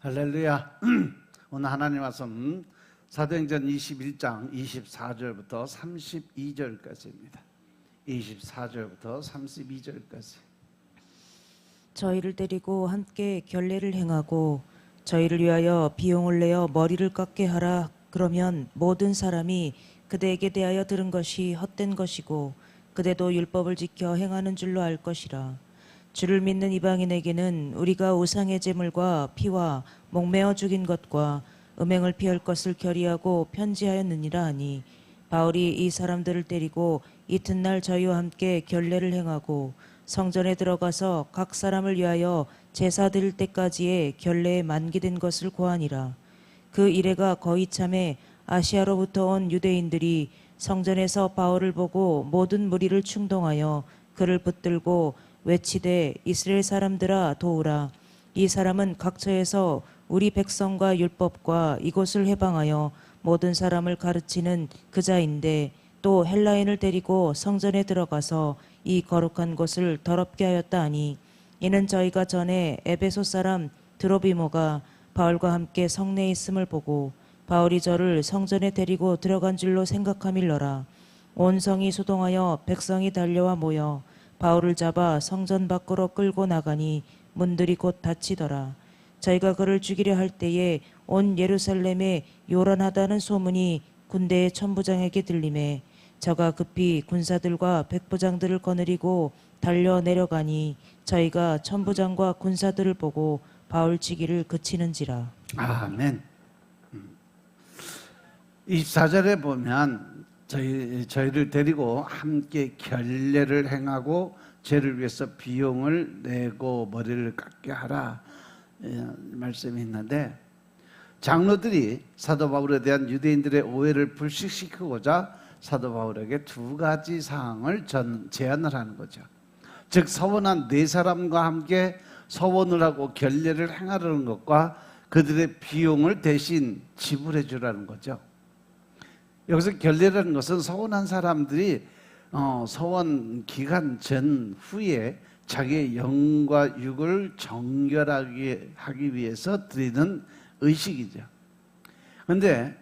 할렐루야. 오늘 하나님 말씀 사도행전 21장 24절부터 32절까지입니다. 24절부터 32절까지. 저희를 데리고 함께 결례를 행하고 저희를 위하여 비용을 내어 머리를 깎게 하라. 그러면 모든 사람이 그대에게 대하여 들은 것이 헛된 것이고 그대도 율법을 지켜 행하는 줄로 알 것이라. 주를 믿는 이방인에게는 우리가 우상의 제물과 피와 목매어 죽인 것과 음행을 피할 것을 결의하고 편지하였느니라 하니, 바울이 이 사람들을 데리고 이튿날 저희와 함께 결례를 행하고 성전에 들어가서 각 사람을 위하여 제사 드릴 때까지의 결례에 만기된 것을 고하니라. 그 이래가 거의 참에 아시아로부터 온 유대인들이 성전에서 바울을 보고 모든 무리를 충동하여 그를 붙들고 외치되, 이스라엘 사람들아 도우라. 이 사람은 각처에서 우리 백성과 율법과 이곳을 해방하여 모든 사람을 가르치는 그자인데, 또 헬라인을 데리고 성전에 들어가서 이 거룩한 곳을 더럽게 하였다 하니, 이는 저희가 전에 에베소 사람 드로비모가 바울과 함께 성내에 있음을 보고 바울이 저를 성전에 데리고 들어간 줄로 생각함일러라. 온 성이 소동하여 백성이 달려와 모여 바울을 잡아 성전 밖으로 끌고 나가니 문들이 곧 닫히더라. 저희가 그를 죽이려 할 때에 온 예루살렘에 요란하다는 소문이 군대의 천부장에게 들리매 저가 급히 군사들과 백부장들을 거느리고 달려 내려가니 저희가 천부장과 군사들을 보고 바울 치기를 그치는지라. 아멘. 24절에 보면 저희를 데리고 함께 결례를 행하고 죄를 위해서 비용을 내고 머리를 깎게 하라 말씀이 있는데, 장로들이 사도 바울에 대한 유대인들의 오해를 불식시키고자 사도 바울에게 두 가지 사항을 제안을 하는 거죠. 즉, 서원한 네 사람과 함께 서원을 하고 결례를 행하려는 것과 그들의 비용을 대신 지불해 주라는 거죠. 여기서 결례라는 것은 서원한 사람들이 서원 기간 전후에 자기의 영과 육을 정결하게 하기 위해서 드리는 의식이죠. 그런데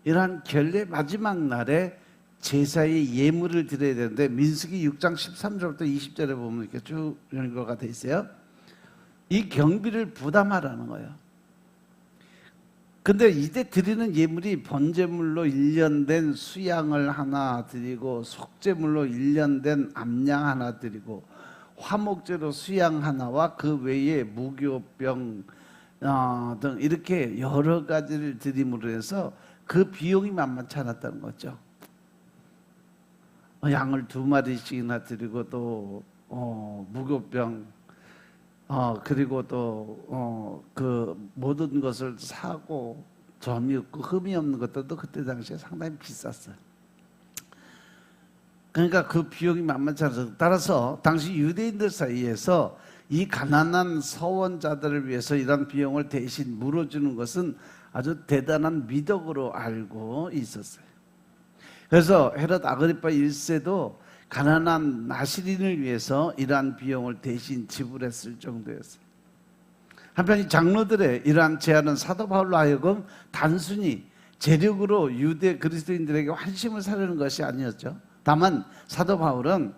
이러한 결례 마지막 날에 제사의 예물을 드려야 되는데, 민수기 6장 13절부터 20절에 보면 이렇게 쭉 연구가 돼 있어요. 이 경비를 부담하라는 거예요. 근데 이때 드리는 예물이 번제물로 1년 된 수양을 하나 드리고, 속제물로 1년 된 암양 하나 드리고, 화목제로 수양 하나와 그 외에 무교병 등 이렇게 여러 가지를 드림으로 해서 그 비용이 만만치 않았다는 거죠. 양을 2마리씩이나 드리고, 또 무교병 그리고 또 그 모든 것을 사고, 점이 없고 흠이 없는 것들도 그때 당시에 상당히 비쌌어요. 그러니까 그 비용이 만만치 않아서, 따라서 당시 유대인들 사이에서 이 가난한 서원자들을 위해서 이런 비용을 대신 물어주는 것은 아주 대단한 미덕으로 알고 있었어요. 그래서 헤롯 아그리파 1세도 가난한 나시린을 위해서 이러한 비용을 대신 지불했을 정도였어요. 한편 이 장로들의 이러한 제안은 사도 바울로 하여금 단순히 재력으로 유대 그리스도인들에게 환심을 사려는 것이 아니었죠. 다만 사도 바울은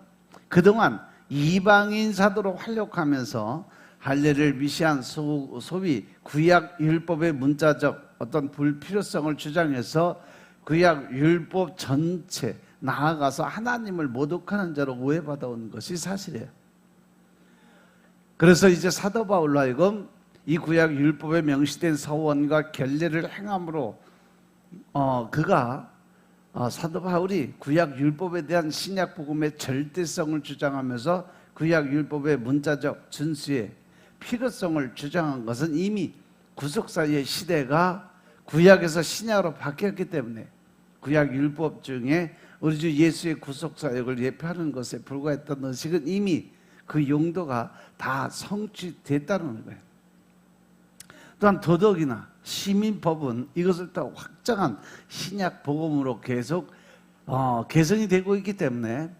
그동안 이방인 사도로 활약하면서 할례를 미시한 소위 구약 율법의 문자적 어떤 불필요성을 주장해서 구약 율법 전체, 나아가서 하나님을 모독하는 자로 오해받아온 것이 사실이에요. 그래서 이제 사도 바울로 하여금 이 구약 율법에 명시된 서원과 결례를 행함으로 그가 사도 바울이 구약 율법에 대한 신약 복음의 절대성을 주장하면서 구약 율법의 문자적 준수의 필요성을 주장한 것은 이미 구속사의 시대가 구약에서 신약으로 바뀌었기 때문에 구약 율법 중에 우리 주 예수의 구속사역을 예표하는 것에 불과했던 의식은 이미 그 용도가 다 성취됐다는 거예요. 또한 도덕이나 시민법은 이것을 더 확장한 신약 복음으로 계속 개선이 되고 있기 때문에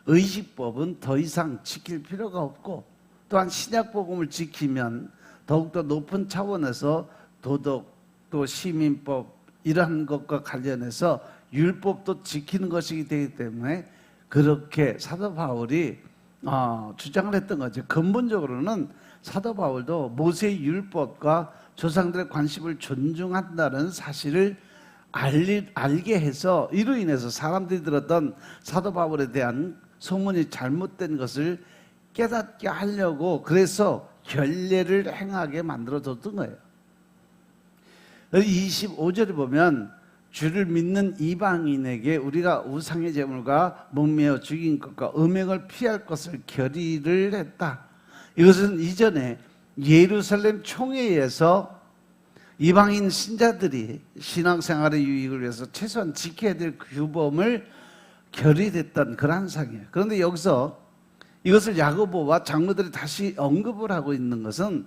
의식법은 더 이상 지킬 필요가 없고, 또한 신약 복음을 지키면 더욱더 높은 차원에서 도덕 또 시민법 이러한 것과 관련해서 율법도 지키는 것이기 되기 때문에 그렇게 사도 바울이 주장을 했던 거죠. 근본적으로는 사도 바울도 모세의 율법과 조상들의 관습을 존중한다는 사실을 알게 해서 이로 인해서 사람들이 들었던 사도 바울에 대한 소문이 잘못된 것을 깨닫게 하려고 그래서 결례를 행하게 만들어줬던 거예요. 25절에 보면 주를 믿는 이방인에게 우리가 우상의 제물과 목매어 죽인 것과 음행을 피할 것을 결의를 했다. 이것은 이전에 예루살렘 총회에서 이방인 신자들이 신앙생활의 유익을 위해서 최소한 지켜야 될 규범을 결의했던 그런 상이에요. 그런데 여기서 이것을 야고보와 장로들이 다시 언급을 하고 있는 것은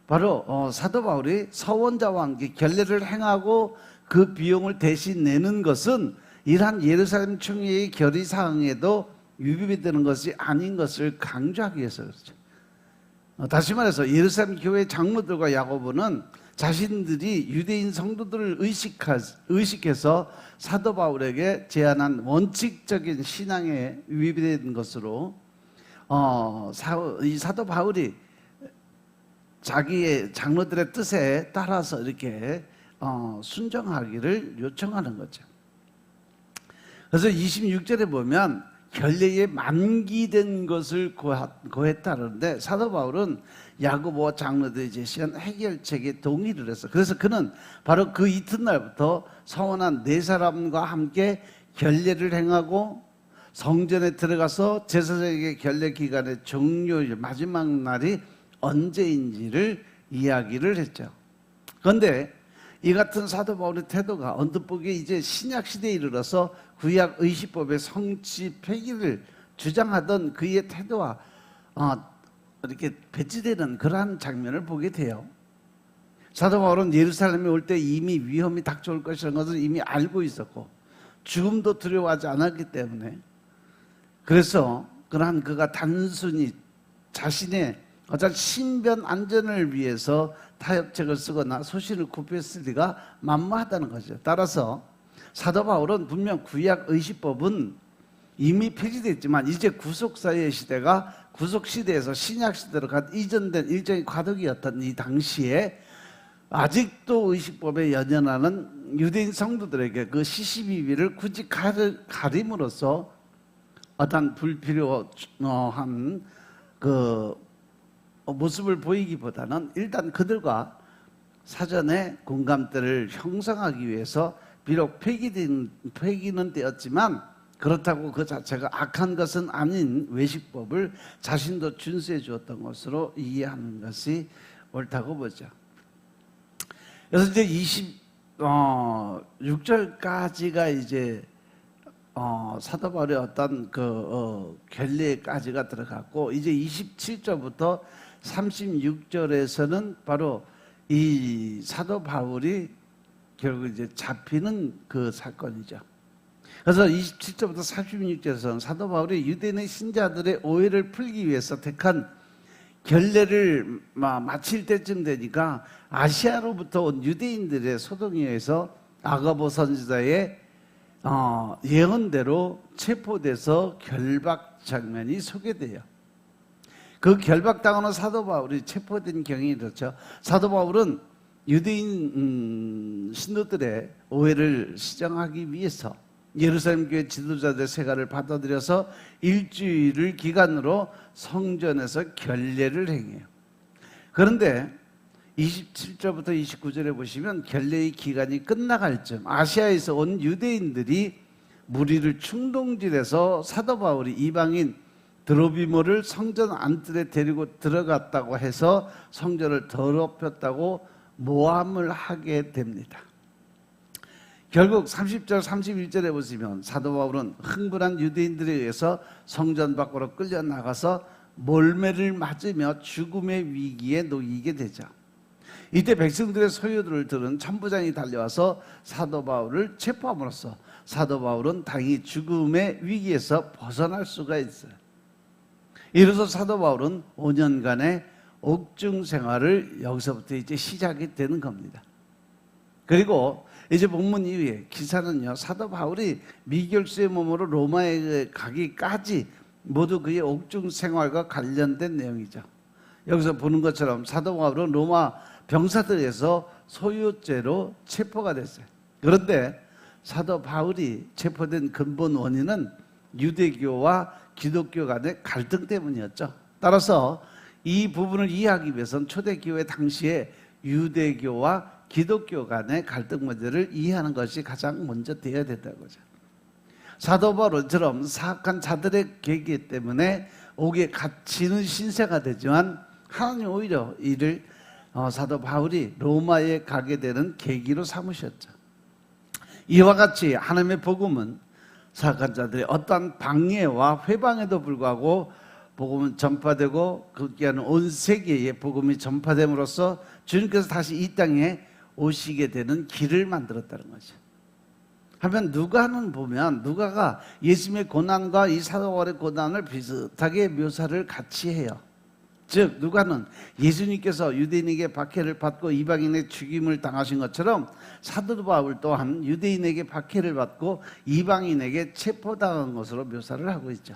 바로 사도 바울이 서원자와 함께 결례를 행하고 그 비용을 대신 내는 것은 이러한 예루살렘 총회의 결의사항에도 위배되는 되는 것이 아닌 것을 강조하기 위해서 그렇죠. 다시 말해서 예루살렘 교회 장로들과 야고보는 자신들이 유대인 성도들을 의식해서 사도 바울에게 제안한 원칙적인 신앙에 위배된 것으로 이 사도 바울이 자기의 장로들의 뜻에 따라서 이렇게 순종하기를 요청하는 거죠. 그래서 26절에 보면 결례에 만기된 것을 고했다는데 사도 바울은 야고보와 장로들이 제시한 해결책에 동의를 했어. 그래서 그는 바로 그 이튿날부터 서원한 네 사람과 함께 결례를 행하고 성전에 들어가서 제사장에게 결례 기간의 종료일 마지막 날이 언제인지를 이야기를 했죠. 그런데 이 같은 사도 바울의 태도가 언뜻 보기에 이제 신약 시대에 이르러서 구약 의식법의 성취 폐기를 주장하던 그의 태도와 이렇게 배치되는 그러한 장면을 보게 돼요. 사도 바울은 예루살렘에 올 때 이미 위험이 닥쳐올 것이라는 것을 이미 알고 있었고 죽음도 두려워하지 않았기 때문에 그래서 그러한 그가 단순히 자신의 어떤 신변 안전을 위해서 타협책을 쓰거나 소신을 굽혔을 리가 만무하다는 거죠. 따라서 사도 바울은 분명 구약 의식법은 이미 폐지됐지만 이제 구속사의 시대가 구속시대에서 신약시대로 이전된 일종의 과도기였던 이 당시에 아직도 의식법에 연연하는 유대인 성도들에게 그 시시비비를 굳이 가림으로써 어떤 불필요한 그 모습을 보이기보다는 일단 그들과 사전에 공감대를 형성하기 위해서 비록 폐기는 되었지만 그렇다고 그 자체가 악한 것은 아닌 외식법을 자신도 준수해 주었던 것으로 이해하는 것이 옳다고 보죠. 그래서 이제 26절까지가 이제 사도 바울의 어떤 결례까지가 들어갔고 이제 27절부터 36절에서는 바로 이 사도 바울이 결국 이제 잡히는 그 사건이죠. 그래서 27절부터 36절에서는 사도 바울이 유대인의 신자들의 오해를 풀기 위해서 택한 결례를 마칠 때쯤 되니까 아시아로부터 온 유대인들의 소동에 의해서 아가보 선지자의 예언대로 체포돼서 결박 장면이 소개돼요. 그 결박당하는 사도 바울이 체포된 경위이 그렇죠. 사도 바울은 유대인 신도들의 오해를 시정하기 위해서 예루살렘 교회 지도자들의 세가를 받아들여서 일주일을 기간으로 성전에서 결례를 행해요. 그런데 27절부터 29절에 보시면 결례의 기간이 끝나갈 즈음 아시아에서 온 유대인들이 무리를 충동질해서 사도 바울이 이방인 드로비모를 성전 안뜰에 데리고 들어갔다고 해서 성전을 더럽혔다고 모함을 하게 됩니다. 결국 30절 31절에 보시면 사도 바울은 흥분한 유대인들에 의해서 성전 밖으로 끌려나가서 몰매를 맞으며 죽음의 위기에 놓이게 되죠. 이때 백성들의 소요들을 들은 천부장이 달려와서 사도 바울을 체포함으로써 사도 바울은 당연히 죽음의 위기에서 벗어날 수가 있어요. 이로써 사도 바울은 5년간의 옥중 생활을 여기서부터 이제 시작이 되는 겁니다. 그리고 이제 본문 이후에 기사는요, 사도 바울이 미결수의 몸으로 로마에 가기까지 모두 그의 옥중 생활과 관련된 내용이죠. 여기서 보는 것처럼 사도 바울은 로마 병사들에서 소유죄로 체포가 됐어요. 그런데 사도 바울이 체포된 근본 원인은 유대교와 기독교 간의 갈등 때문이었죠. 따라서 이 부분을 이해하기 위해서는 초대교회 당시에 유대교와 기독교 간의 갈등 문제를 이해하는 것이 가장 먼저 되어야 된다고죠. 사도 바울처럼 사악한 자들의 계기 때문에 옥에 갇히는 신세가 되지만 하나님 오히려 이를 사도 바울이 로마에 가게 되는 계기로 삼으셨죠. 이와 같이 하나님의 복음은 사악한 자들의 어떠한 방해와 회방에도 불구하고 복음은 전파되고 그렇게 하는 온 세계에 복음이 전파됨으로써 주님께서 다시 이 땅에 오시게 되는 길을 만들었다는 거죠. 하면 누가는 보면 누가가 예수님의 고난과 이 사도 바울의 고난을 비슷하게 묘사를 같이 해요. 즉 누가는 예수님께서 유대인에게 박해를 받고 이방인의 죽임을 당하신 것처럼 사도 바울 또한 유대인에게 박해를 받고 이방인에게 체포당한 것으로 묘사를 하고 있죠.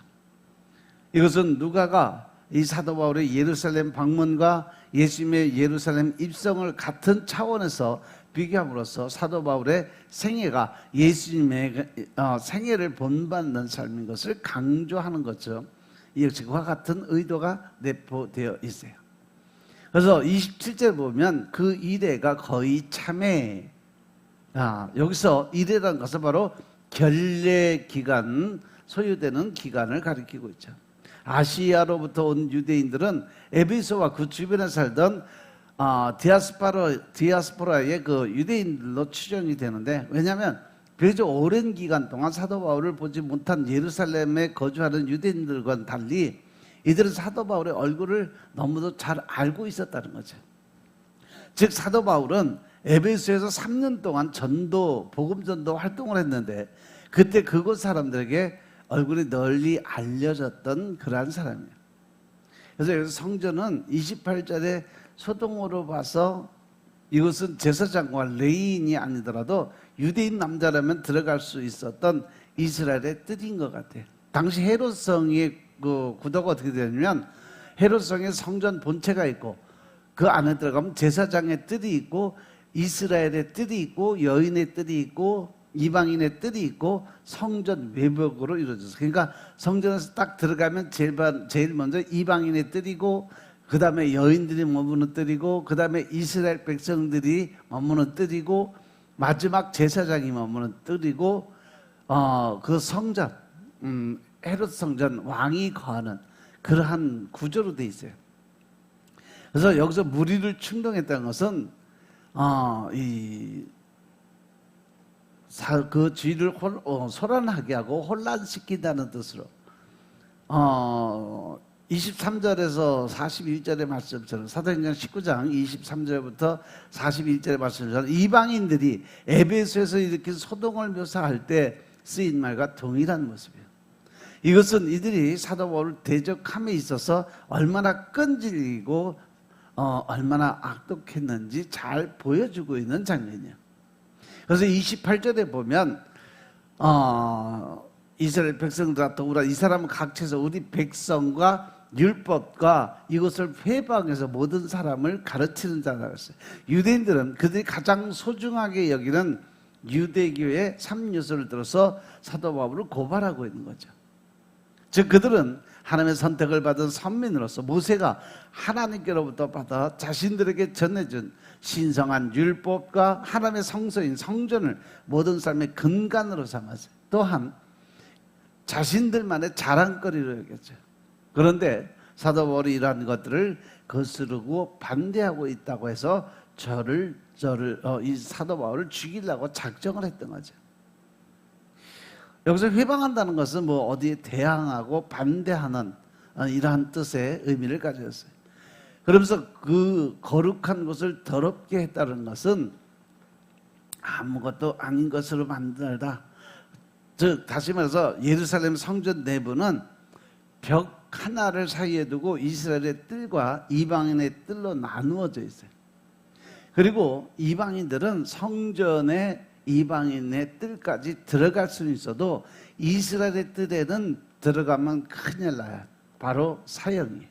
이것은 누가가 이 사도 바울의 예루살렘 방문과 예수님의 예루살렘 입성을 같은 차원에서 비교함으로써 사도 바울의 생애가 예수님의 생애를 본받는 삶인 것을 강조하는 것처럼 역시 그와 같은 의도가 내포되어 있어요. 그래서 27절 보면 그 이래가 거의 참회. 여기서 이래라는 것은 바로 결례 기간, 소유되는 기간을 가리키고 있죠. 아시아로부터 온 유대인들은 에베소와 그 주변에 살던 디아스포라의 그 유대인들로 추정이 되는데, 왜냐하면 비교적 오랜 기간 동안 사도 바울을 보지 못한 예루살렘에 거주하는 유대인들과는 달리 이들은 사도 바울의 얼굴을 너무도 잘 알고 있었다는 거죠. 즉 사도 바울은 에베소에서 3년 동안 복음 전도 활동을 했는데 그때 그곳 사람들에게 얼굴이 널리 알려졌던 그러한 사람이에요. 그래서 여기서 성전은 28절에 소동으로 봐서 이것은 제사장과 레위인이 아니더라도 유대인 남자라면 들어갈 수 있었던 이스라엘의 뜰인 것 같아요. 당시 헤롯성의 그 구도가 어떻게 되냐면 헤롯성에 성전 본체가 있고 그 안에 들어가면 제사장의 뜰이 있고 이스라엘의 뜰이 있고 여인의 뜰이 있고 이방인의 뜰이 있고 성전 외벽으로 이루어졌어요. 그러니까 성전에서 딱 들어가면 제일 먼저 이방인의 뜰이고 그 다음에 여인들이 머무는 뜰이고 그 다음에 이스라엘 백성들이 머무는 뜰이고 마지막 제사장이 머무는 뜰이고 그 성전 헤롯 성전 왕이 거하는 그러한 구조로 돼 있어요. 그래서 여기서 무리를 충동했다는 것은 그 주의를 소란하게 하고 혼란시킨다는 뜻으로 23절에서 41절의 말씀처럼 사도행전 19장 23절부터 41절의 말씀처럼 이방인들이 에베소에서 이렇게 소동을 묘사할 때 쓰인 말과 동일한 모습이에요. 이것은 이들이 사도 바울을 대적함에 있어서 얼마나 끈질기고 얼마나 악독했는지 잘 보여주고 있는 장면이에요. 그래서 28절에 보면 이스라엘 백성들과 더불어 이 사람은 각처에서 우리 백성과 율법과 이것을 회방해서 모든 사람을 가르치는 자라고 했어요. 유대인들은 그들이 가장 소중하게 여기는 유대교의 3요소를 들어서 사도 바울을 고발하고 있는 거죠. 즉 그들은 하나님의 선택을 받은 선민으로서 모세가 하나님께로부터 받아 자신들에게 전해준 신성한 율법과 하나님의 성소인 성전을 모든 삶의 근간으로 삼았어요. 또한 자신들만의 자랑거리로 여겼죠. 그런데 사도 바울이 이러한 것들을 거스르고 반대하고 있다고 해서 이 사도 바울을 죽이려고 작정을 했던 거죠. 여기서 회방한다는 것은 뭐 어디에 대항하고 반대하는 이러한 뜻의 의미를 가졌어요. 그러면서 그 거룩한 것을 더럽게 했다는 것은 아무것도 아닌 것으로 만들다. 즉 다시 말해서 예루살렘 성전 내부는 벽 하나를 사이에 두고 이스라엘의 뜰과 이방인의 뜰로 나누어져 있어요. 그리고 이방인들은 성전에 이방인의 뜰까지 들어갈 수는 있어도 이스라엘의 뜰에는 들어가면 큰일 나요. 바로 사형이에요.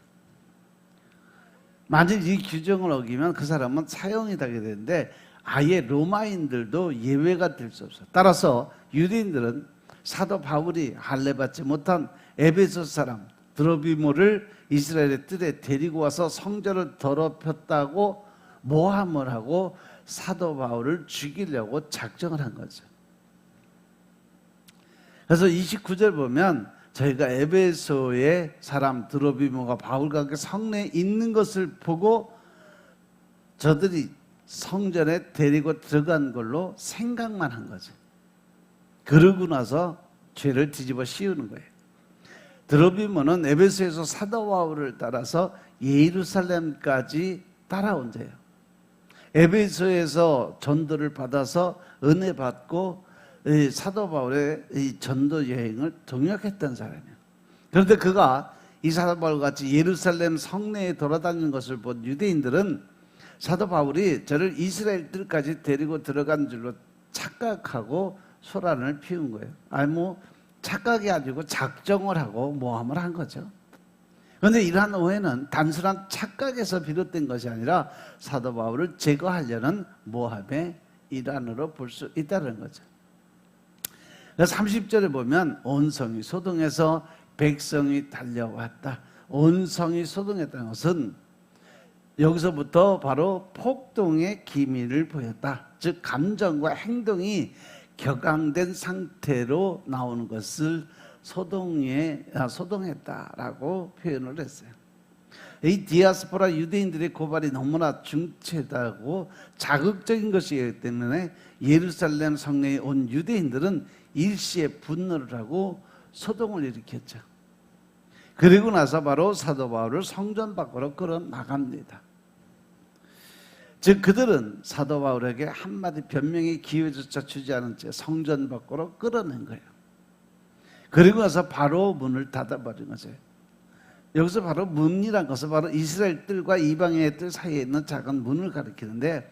만일 이 규정을 어기면 그 사람은 사형이 되게 되는데 아예 로마인들도 예외가 될 수 없어요. 따라서 유대인들은 사도 바울이 할례받지 못한 에베소 사람 드로비모를 이스라엘의 뜰에 데리고 와서 성전을 더럽혔다고 모함을 하고 사도 바울을 죽이려고 작정을 한 거죠. 그래서 29절 보면 저희가 에베소의 사람 드로비모가 바울과 함께 성내에 있는 것을 보고 저들이 성전에 데리고 들어간 걸로 생각만 한 거죠. 그러고 나서 죄를 뒤집어 씌우는 거예요. 드로비모는 에베소에서 사도 바울을 따라서 예루살렘까지 따라온 자예요. 에베소에서 전도를 받아서 은혜 받고 사도 바울의 이 전도 여행을 동역했던 사람이에요. 그런데 그가 이 사도 바울과 같이 예루살렘 성내에 돌아다니는 것을 본 유대인들은 사도 바울이 저를 이스라엘 뜰까지 데리고 들어간 줄로 착각하고 소란을 피운 거예요. 아니 뭐 착각이 아니고 작정을 하고 모함을 한 거죠. 그런데 이러한 오해는 단순한 착각에서 비롯된 것이 아니라 사도 바울을 제거하려는 모함의 일환으로 볼 수 있다는 거죠. 30절에 보면 온 성이 소동해서 백성이 달려왔다. 온 성이 소동했다는 것은 여기서부터 바로 폭동의 기미를 보였다. 즉 감정과 행동이 격앙된 상태로 나오는 것을 소동했다라고 표현을 했어요. 이 디아스포라 유대인들의 고발이 너무나 중체하고 자극적인 것이기 때문에 예루살렘 성내에 온 유대인들은 일시에 분노를 하고 소동을 일으켰죠. 그리고 나서 바로 사도 바울을 성전 밖으로 끌어 나갑니다. 즉 그들은 사도 바울에게 한마디 변명의 기회조차 주지 않은 채 성전 밖으로 끌어낸 거예요. 그리고 나서 바로 문을 닫아버린 거죠. 여기서 바로 문이란 것은 바로 이스라엘 뜰과 이방인의 뜰 사이에 있는 작은 문을 가리키는데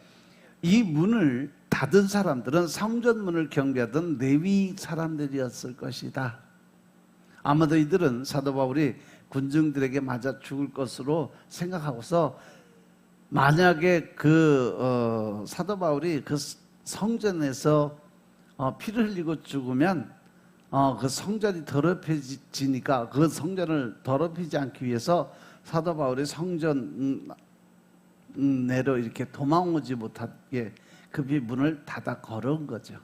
이 문을 닫은 사람들은 성전 문을 경비하던 레위 사람들이었을 것이다. 아마도 이들은 사도 바울이 군중들에게 맞아 죽을 것으로 생각하고서 만약에 사도 바울이 그 성전에서 피를 흘리고 죽으면 그 성전이 더럽혀지니까 그 성전을 더럽히지 않기 위해서 사도 바울이 성전 내로 이렇게 도망오지 못하게 급히 문을 닫아 걸어온 거죠.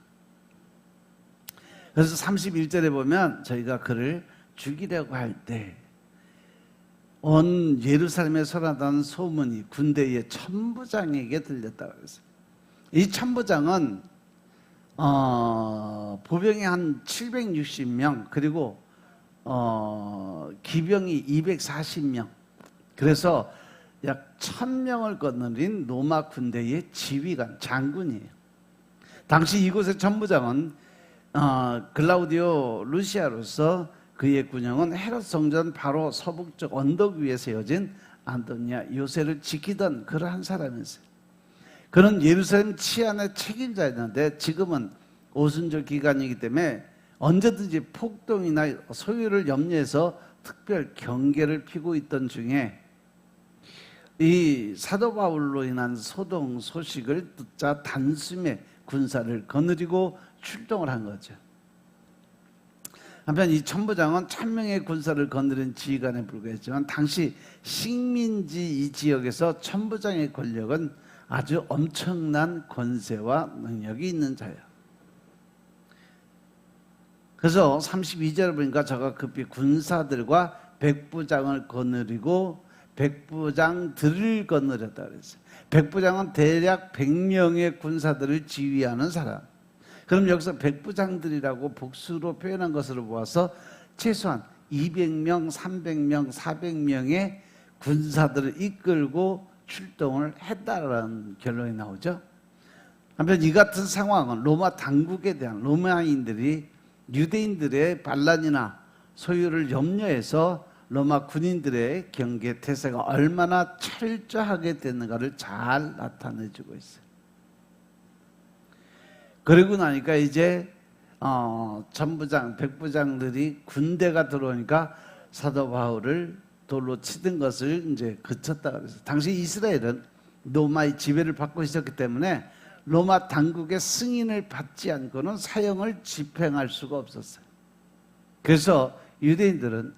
그래서 31절에 보면 저희가 그를 죽이려고 할 때 온 예루살렘에 소란다는 소문이 군대의 천부장에게 들렸다고 했어요. 이 천부장은 보병이 한 760명 그리고 기병이 240명 그래서 약 1000명을 거느린 로마 군대의 지휘관 장군이에요. 당시 이곳의 천부장은 글라우디오 루시아로서 그의 군영은 헤롯 성전 바로 서북쪽 언덕 위에 세워진 안토니아 요새를 지키던 그러한 사람이었어요. 그는 예루살렘 치안의 책임자였는데 지금은 오순절 기간이기 때문에 언제든지 폭동이나 소유를 염려해서 특별 경계를 피고 있던 중에 이 사도 바울로 인한 소동 소식을 듣자 단숨에 군사를 거느리고 출동을 한 거죠. 한편 이 천부장은 1000명의 군사를 거느린 지휘관에 불과했지만 당시 식민지 이 지역에서 천부장의 권력은 아주 엄청난 권세와 능력이 있는 자예요. 그래서 32절을 보니까 저가 급히 군사들과 백부장을 거느리고 백부장들을 거느렸다 그랬어요. 백부장은 대략 100명의 군사들을 지휘하는 사람. 그럼 여기서 백부장들이라고 복수로 표현한 것으로 보아서 최소한 200명, 300명, 400명의 군사들을 이끌고 출동을 했다라는 결론이 나오죠. 한편 이 같은 상황은 로마 당국에 대한 로마인들이 유대인들의 반란이나 소유를 염려해서 로마 군인들의 경계 태세가 얼마나 철저하게 됐는가를 잘 나타내주고 있어요. 그러고 나니까 이제 전부장, 백부장들이 군대가 들어오니까 사도 바울을 돌로 치던 것을 이제 그쳤다 그랬어요. 당시 이스라엘은 로마의 지배를 받고 있었기 때문에 로마 당국의 승인을 받지 않고는 사형을 집행할 수가 없었어요. 그래서 유대인들은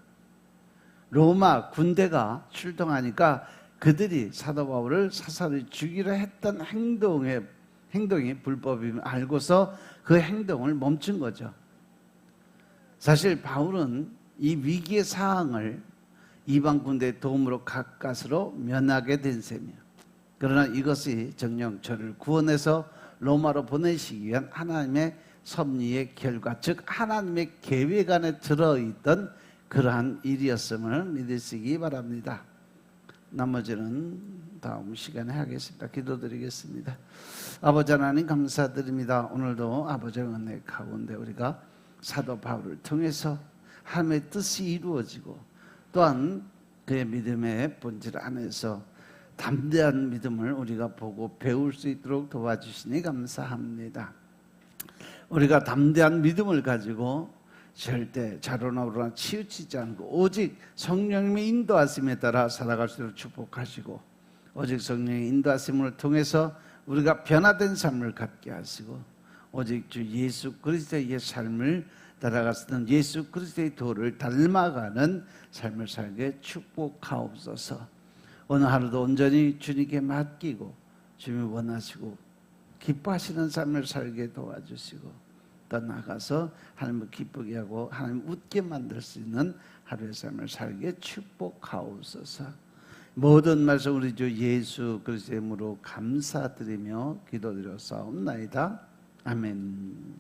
로마 군대가 출동하니까 그들이 사도 바울을 사살을 죽이려 했던 행동이 불법임을 알고서 그 행동을 멈춘 거죠. 사실 바울은 이 위기의 상황을 이방 군대의 도움으로 가까스로 면하게 된 셈이에요. 그러나 이것이 정녕 저를 구원해서 로마로 보내시기 위한 하나님의 섭리의 결과, 즉 하나님의 계획 안에 들어있던 그러한 일이었음을 믿으시기 바랍니다. 나머지는 다음 시간에 하겠습니다. 기도드리겠습니다. 아버지 하나님 감사드립니다. 오늘도 아버지의 은혜 가운데 우리가 사도 바울을 통해서 하나님의 뜻이 이루어지고 또한 그의 믿음의 본질 안에서 담대한 믿음을 우리가 보고 배울 수 있도록 도와주시니 감사합니다. 우리가 담대한 믿음을 가지고 절대 좌로나 우로나 치우치지 않고 오직 성령님의 인도하심에 따라 살아갈 수 있도록 축복하시고 오직 성령의 인도하심을 통해서 우리가 변화된 삶을 갖게 하시고 오직 주 예수 그리스도의 삶을 따라가시는 예수 그리스도의 도를 닮아가는 삶을 살게 축복하옵소서. 오늘 하루도 온전히 주님께 맡기고 주님이 원하시고 기뻐하시는 삶을 살게 도와주시고 또 나가서 하나님을 기쁘게 하고 하나님 웃게 만들 수 있는 하루의 삶을 살게 축복하옵소서. 모든 말씀 우리 주 예수 그리스도의 이름으로 감사드리며 기도드려 싸움나이다. 아멘.